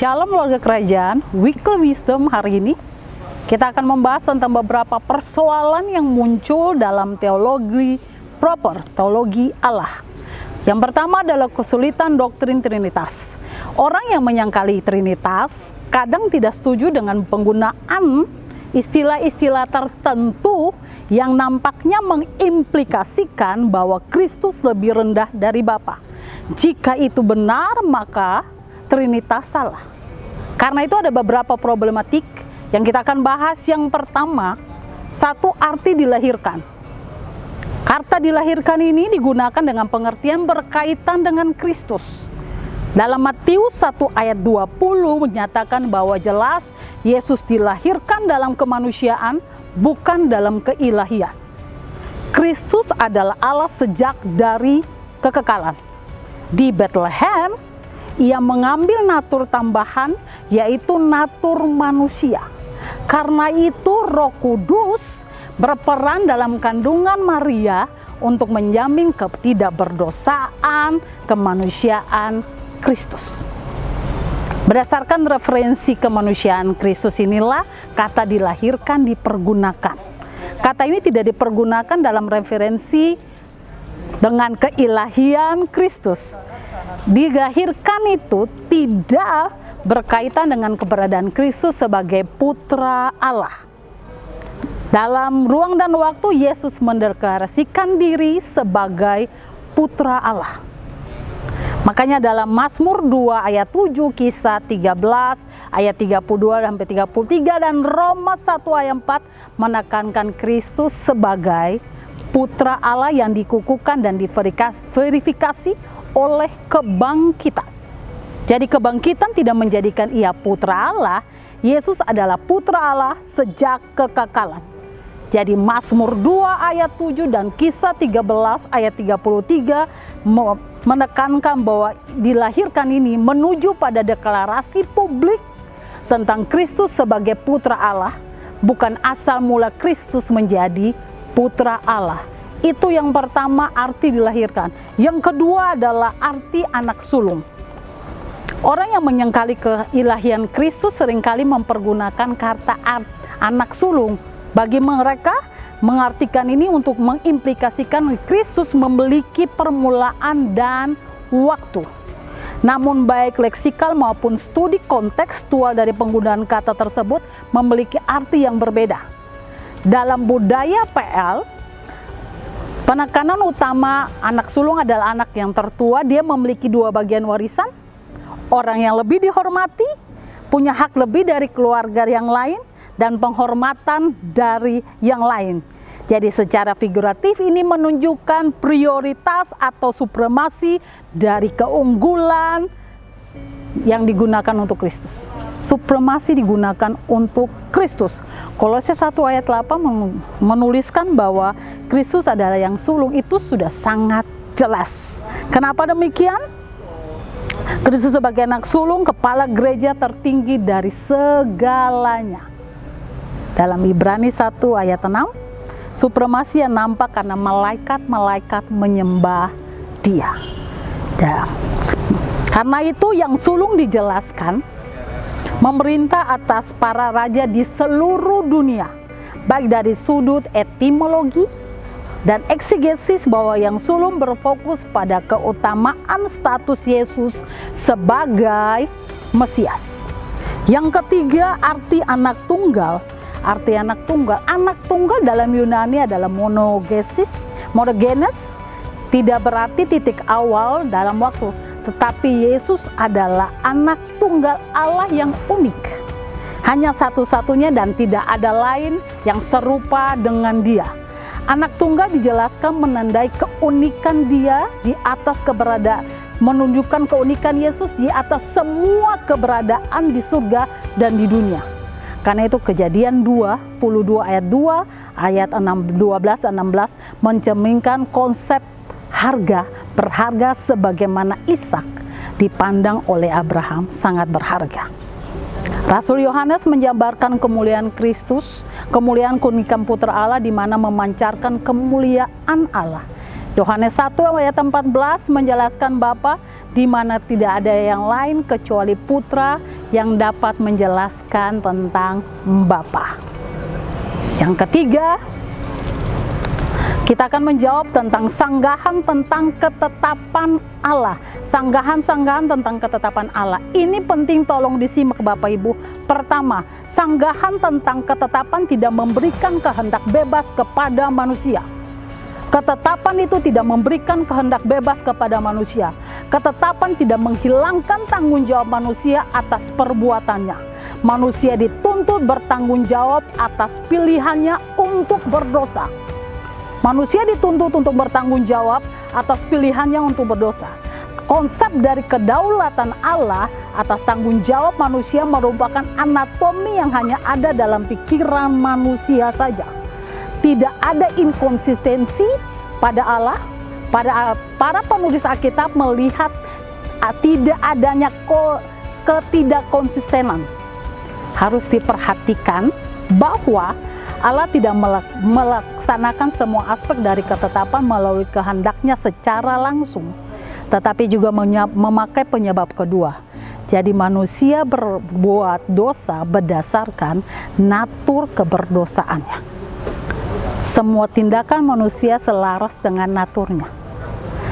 Shalom keluarga kerajaan, Weekly Wisdom hari ini kita akan membahas tentang beberapa persoalan yang muncul dalam teologi proper, teologi Allah. Yang pertama adalah kesulitan doktrin Trinitas. Orang yang menyangkali Trinitas kadang tidak setuju dengan penggunaan istilah-istilah tertentu yang nampaknya mengimplikasikan bahwa Kristus lebih rendah dari Bapa. Jika itu benar, maka Trinitas salah. Karena itu ada beberapa problematik yang kita akan bahas. Yang pertama, satu arti dilahirkan. Kata dilahirkan ini digunakan dengan pengertian berkaitan dengan Kristus. Dalam Matius 1 ayat 20 menyatakan bahwa jelas Yesus dilahirkan dalam kemanusiaan, bukan dalam keilahian. Kristus adalah Allah sejak dari kekekalan. Di Bethlehem, Ia mengambil natur tambahan, yaitu natur manusia. Karena itu Roh Kudus berperan dalam kandungan Maria untuk menjamin ketidakberdosaan kemanusiaan Kristus. Berdasarkan referensi kemanusiaan Kristus inilah kata dilahirkan dipergunakan. Kata ini tidak dipergunakan dalam referensi dengan keilahian Kristus. Dilahirkan itu tidak berkaitan dengan keberadaan Kristus sebagai putra Allah. Dalam ruang dan waktu Yesus mendeklarasikan diri sebagai putra Allah. Makanya dalam Mazmur 2 ayat 7, Kisah 13 ayat 32 sampai 33 dan Roma 1 ayat 4 menekankan Kristus sebagai putra Allah yang dikukuhkan dan diverifikasi oleh kebangkitan. Jadi kebangkitan tidak menjadikan Ia putra Allah. Yesus adalah putra Allah sejak kekekalan. Jadi Mazmur 2 ayat 7 dan Kisah 13 ayat 33 menekankan bahwa dilahirkan ini menuju pada deklarasi publik tentang Kristus sebagai putra Allah, bukan asal mula Kristus menjadi putra Allah. Itu yang pertama, arti dilahirkan. Yang kedua adalah arti anak sulung. Orang yang menyangkali keilahian Kristus seringkali mempergunakan kata anak sulung. Bagi mereka, mengartikan ini untuk mengimplikasikan Kristus memiliki permulaan dan waktu. Namun baik leksikal maupun studi kontekstual dari penggunaan kata tersebut memiliki arti yang berbeda. Dalam budaya PL, penekanan utama anak sulung adalah anak yang tertua. Dia memiliki dua bagian warisan. Orang yang lebih dihormati, punya hak lebih dari keluarga yang lain, dan penghormatan dari yang lain. Jadi secara figuratif ini menunjukkan prioritas atau supremasi dari keunggulan yang digunakan untuk Kristus. Supremasi digunakan untuk Kristus. Kolose 1 ayat 8 menuliskan bahwa Kristus adalah yang sulung, itu sudah sangat jelas. Kenapa demikian? Kristus sebagai anak sulung, kepala gereja tertinggi dari segalanya. Dalam Ibrani 1 ayat 6, supremasi yang nampak karena malaikat-malaikat menyembah Dia. Karena itu yang sulung dijelaskan memerintah atas para raja di seluruh dunia, baik dari sudut etimologi dan eksegesis bahwa yang sulung berfokus pada keutamaan status Yesus sebagai Mesias. Yang ketiga, arti anak tunggal. Arti anak tunggal. Anak tunggal dalam Yunani adalah monogenes, tidak berarti titik awal dalam waktu. Tetapi Yesus adalah anak tunggal Allah yang unik. Hanya satu-satunya dan tidak ada lain yang serupa dengan Dia. Anak tunggal dijelaskan menandai keunikan Dia di atas keberadaan, menunjukkan keunikan Yesus di atas semua keberadaan di surga dan di dunia. Karena itu Kejadian 22 ayat 2 ayat 12-16 mencerminkan konsep berharga sebagaimana Ishak dipandang oleh Abraham sangat berharga. Rasul Yohanes menjabarkan kemuliaan Kristus, kemuliaan keunikan putra Allah di mana memancarkan kemuliaan Allah. Yohanes 1 ayat 14 menjelaskan Bapa di mana tidak ada yang lain kecuali Putra yang dapat menjelaskan tentang Bapa. Yang ketiga, kita akan menjawab tentang sanggahan tentang ketetapan Allah. Sanggahan-sanggahan tentang ketetapan Allah. Ini penting, tolong disimak Bapak Ibu. Pertama, sanggahan tentang ketetapan tidak memberikan kehendak bebas kepada manusia. Ketetapan itu tidak memberikan kehendak bebas kepada manusia. Ketetapan tidak menghilangkan tanggung jawab manusia atas perbuatannya. Manusia dituntut bertanggung jawab atas pilihannya untuk berdosa. Manusia dituntut untuk bertanggung jawab atas pilihannya untuk berdosa. Konsep dari kedaulatan Allah atas tanggung jawab manusia merupakan anatomi yang hanya ada dalam pikiran manusia saja. Tidak ada inkonsistensi pada Allah. Para penulis Alkitab melihat tidak adanya ketidakkonsistenan. Harus diperhatikan bahwa Allah tidak melaksanakan semua aspek dari ketetapan melalui kehendaknya secara langsung, tetapi juga memakai penyebab kedua. Jadi manusia berbuat dosa berdasarkan natur keberdosaannya. Semua tindakan manusia selaras dengan naturnya.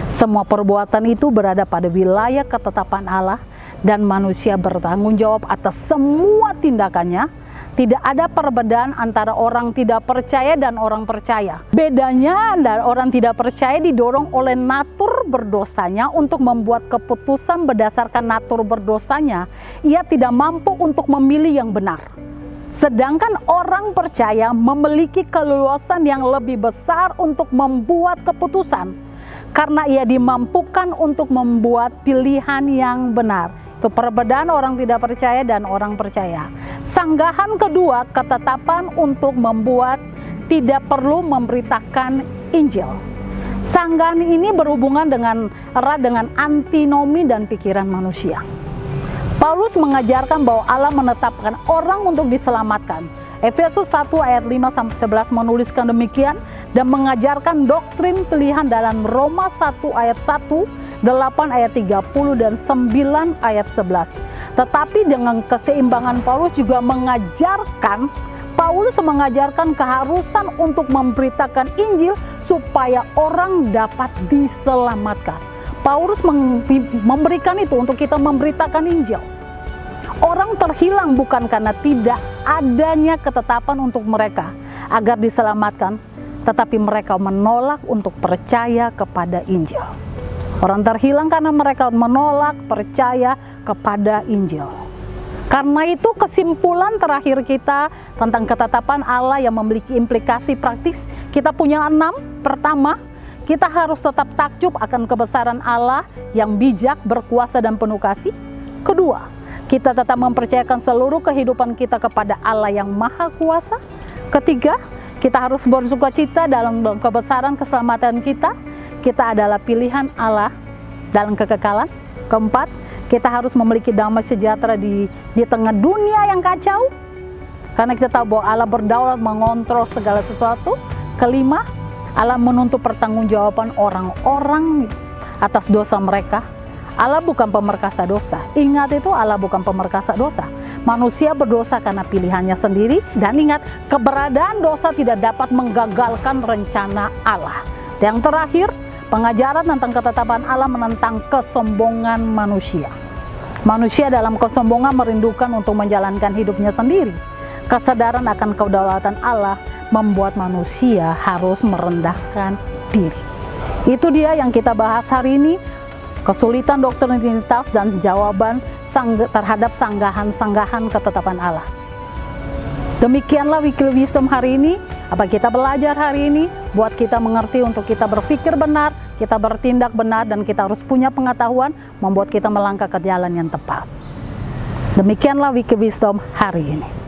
Semua perbuatan itu berada pada wilayah ketetapan Allah dan manusia bertanggung jawab atas semua tindakannya. Tidak ada perbedaan antara orang tidak percaya dan orang percaya. Bedanya adalah orang tidak percaya didorong oleh natur berdosanya untuk membuat keputusan berdasarkan natur berdosanya. Ia tidak mampu untuk memilih yang benar. Sedangkan orang percaya memiliki keleluasan yang lebih besar untuk membuat keputusan. Karena ia dimampukan untuk membuat pilihan yang benar. Itu perbedaan orang tidak percaya dan orang percaya. Sanggahan kedua, ketetapan untuk membuat tidak perlu memberitakan Injil. Sanggahan ini berhubungan erat dengan antinomi dan pikiran manusia. Paulus mengajarkan bahwa Allah menetapkan orang untuk diselamatkan. Efesus 1 ayat 5-11 menuliskan demikian dan mengajarkan doktrin pilihan dalam Roma 1 ayat 1, 8 ayat 30 dan 9 ayat 11. Tetapi dengan keseimbangan Paulus juga mengajarkan keharusan untuk memberitakan Injil supaya orang dapat diselamatkan. Paulus memberikan itu untuk kita memberitakan Injil. Orang terhilang bukan karena tidak adanya ketetapan untuk mereka agar diselamatkan, tetapi mereka menolak untuk percaya kepada Injil. Orang terhilang karena mereka menolak percaya kepada Injil. Karena itu kesimpulan terakhir kita tentang ketetapan Allah yang memiliki implikasi praktis, kita punya 6. Pertama, kita harus tetap takjub akan kebesaran Allah yang bijak, berkuasa dan penuh kasih. Kedua, kita tetap mempercayakan seluruh kehidupan kita kepada Allah yang Maha Kuasa. Ketiga, kita harus bersukacita dalam kebesaran keselamatan kita. Kita adalah pilihan Allah dalam kekekalan. Keempat, kita harus memiliki damai sejahtera di tengah dunia yang kacau. Karena kita tahu bahwa Allah berdaulat mengontrol segala sesuatu. Kelima, Allah menuntut pertanggungjawaban orang-orang atas dosa mereka. Allah bukan pemerkasa dosa. Ingat itu, Allah bukan pemerkasa dosa. Manusia berdosa karena pilihannya sendiri. Dan ingat, keberadaan dosa tidak dapat menggagalkan rencana Allah. Dan yang terakhir, pengajaran tentang ketetapan Allah menentang kesombongan manusia. Manusia dalam kesombongan merindukan untuk menjalankan hidupnya sendiri. Kesadaran akan kedaulatan Allah membuat manusia harus merendahkan diri. Itu dia yang kita bahas hari ini. Kesulitan doktrin Trinitas dan jawaban terhadap sanggahan-sanggahan ketetapan Allah. Demikianlah Weekly Wisdom hari ini. Apa kita belajar hari ini buat kita mengerti untuk kita berpikir benar, kita bertindak benar, dan kita harus punya pengetahuan membuat kita melangkah ke jalan yang tepat. Demikianlah Weekly Wisdom hari ini.